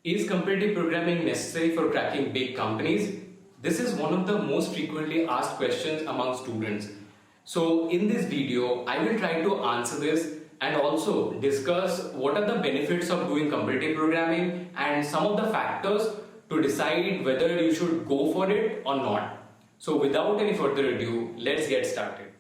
Is competitive programming necessary for cracking big companies? This is one of the most frequently asked questions among students. So in this video, I will try to answer this and also discuss what are the benefits of doing competitive programming and some of the factors to decide whether you should go for it or not. So without any further ado, let's get started.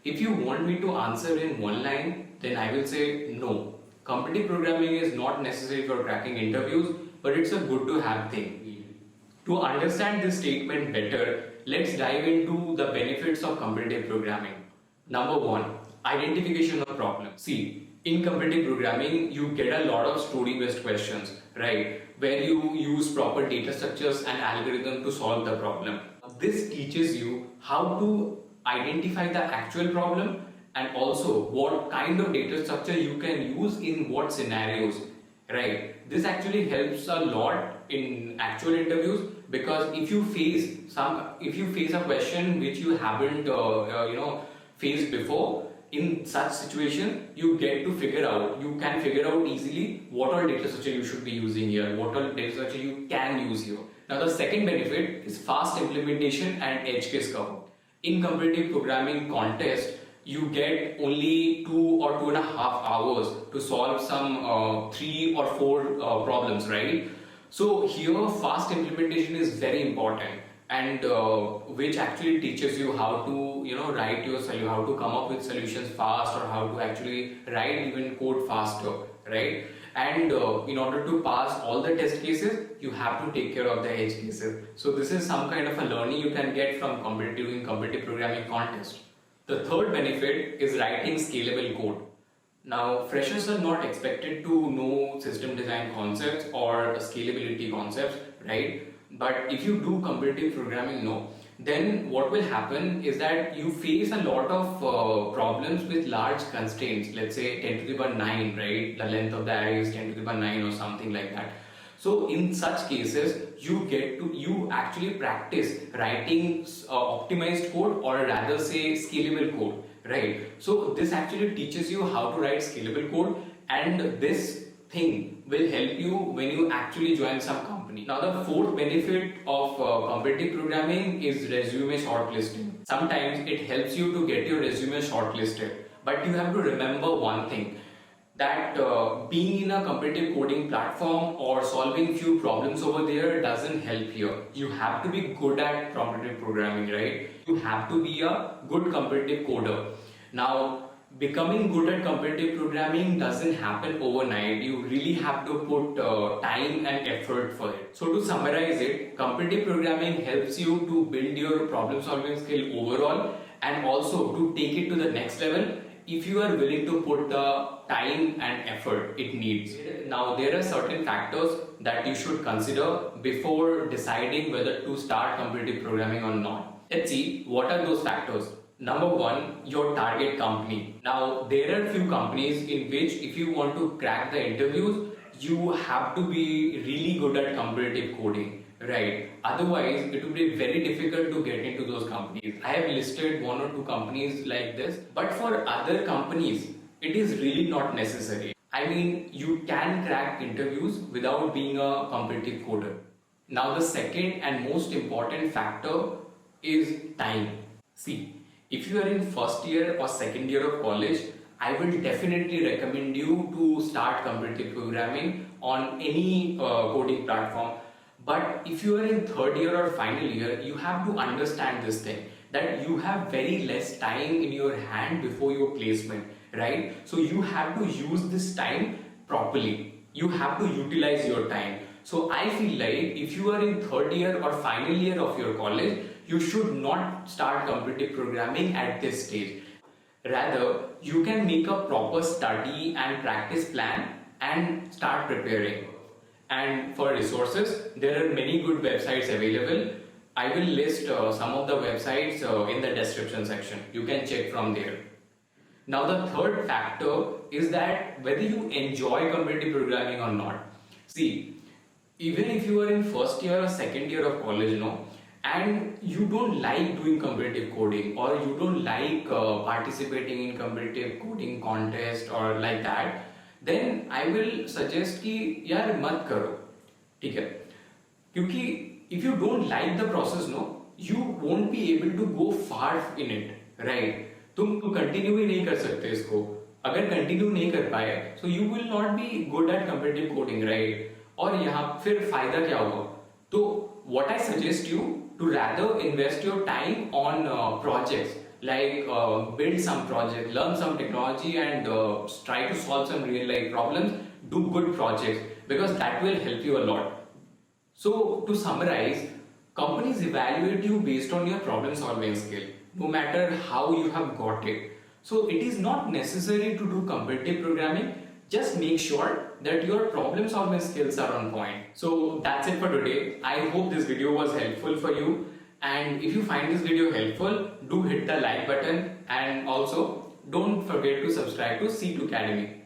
If you want me to answer in one line, then I will say no. Competitive programming is not necessary for cracking interviews, but it's a good to have thing. To understand this statement better, let's dive into the benefits of competitive programming. Number one, identification of problems. See, in competitive programming, you get a lot of story-based questions, right? Where you use proper data structures and algorithm to solve the problem. This teaches you how to identify the actual problem and also what kind of data structure you can use in what scenarios, right? This actually helps a lot in actual interviews, because if you face a question which you haven't faced before, in such situation you can figure out easily what all data structure you should be using here, what all data structure you can use here. Now the second benefit is fast implementation and edge case cover. In competitive programming contest, you get only 2 or 2.5 hours to solve some 3 or 4 problems, right? So here fast implementation is very important, and which actually teaches you how to write your solution, how to come up with solutions fast, or how to actually write even code faster, right? And in order to pass all the test cases, you have to take care of the edge cases. So this is some kind of a learning you can get from competitive programming contest. The third benefit is writing scalable code. Now, freshers are not expected to know system design concepts or scalability concepts, right? But if you do competitive programming, then what will happen is that you face a lot of problems with large constraints. Let's say 10 to the power 9, right? The length of the array is 10 to the power 9 or something like that. So in such cases, you actually practice writing optimized code, or rather say scalable code, right? So this actually teaches you how to write scalable code, and this thing will help you when you actually join some company. Now the fourth benefit of competitive programming is resume shortlisting. Sometimes it helps you to get your resume shortlisted, but you have to remember one thing, that being in a competitive coding platform or solving few problems over there doesn't help here. You have to be good at competitive programming, right? You have to be a good competitive coder. Now, becoming good at competitive programming doesn't happen overnight. You really have to put time and effort for it. So to summarize it, competitive programming helps you to build your problem solving skill overall, and also to take it to the next level if you are willing to put the time and effort it needs. Now there are certain factors that you should consider before deciding whether to start competitive programming or not. Let's see what are those factors. Number one, your target company. Now there are few companies in which if you want to crack the interviews, you have to be really good at competitive coding, right? Otherwise, it will be very difficult to get into those companies. I have listed 1 or 2 companies like this, but for other companies, it is really not necessary. I mean, you can crack interviews without being a competitive coder. Now, the second and most important factor is time. See, if you are in first year or second year of college, I will definitely recommend you to start competitive programming on any coding platform. But if you are in third year or final year, you have to understand this thing, that you have very less time in your hand before your placement, right? So you have to use this time properly. You have to utilize your time. So I feel like if you are in third year or final year of your college, you should not start competitive programming at this stage. Rather, you can make a proper study and practice plan and start preparing. And for resources, there are many good websites available. I will list some of the websites in the description section. You can check from there. Now the third factor is that whether you enjoy competitive programming or not. See, even if you are in first year or second year of college, and you don't like doing competitive coding, or you don't like participating in competitive coding contest or like that, then I will suggest कि यार मत करो. ठीक है, क्योंकि if you don't like the process, no, you won't be able to go far in it, right? तुम continue ही नहीं कर सकते इसको. अगर कंटिन्यू नहीं कर पाए so you will not be good at competitive coding, right? और यहाँ फिर फायदा क्या होगा? तो what I suggest you to rather invest your time on projects, like build some project, learn some technology, and try to solve some real life problems. Do good projects because that will help you a lot. So to summarize, companies evaluate you based on your problem solving skill, no matter how you have got it. So it is not necessary to do competitive programming. Just make sure that your problem solving skills are on point. So that's it for today. I hope this video was helpful for you. And if you find this video helpful, do hit the like button, and also don't forget to subscribe to C2 Academy.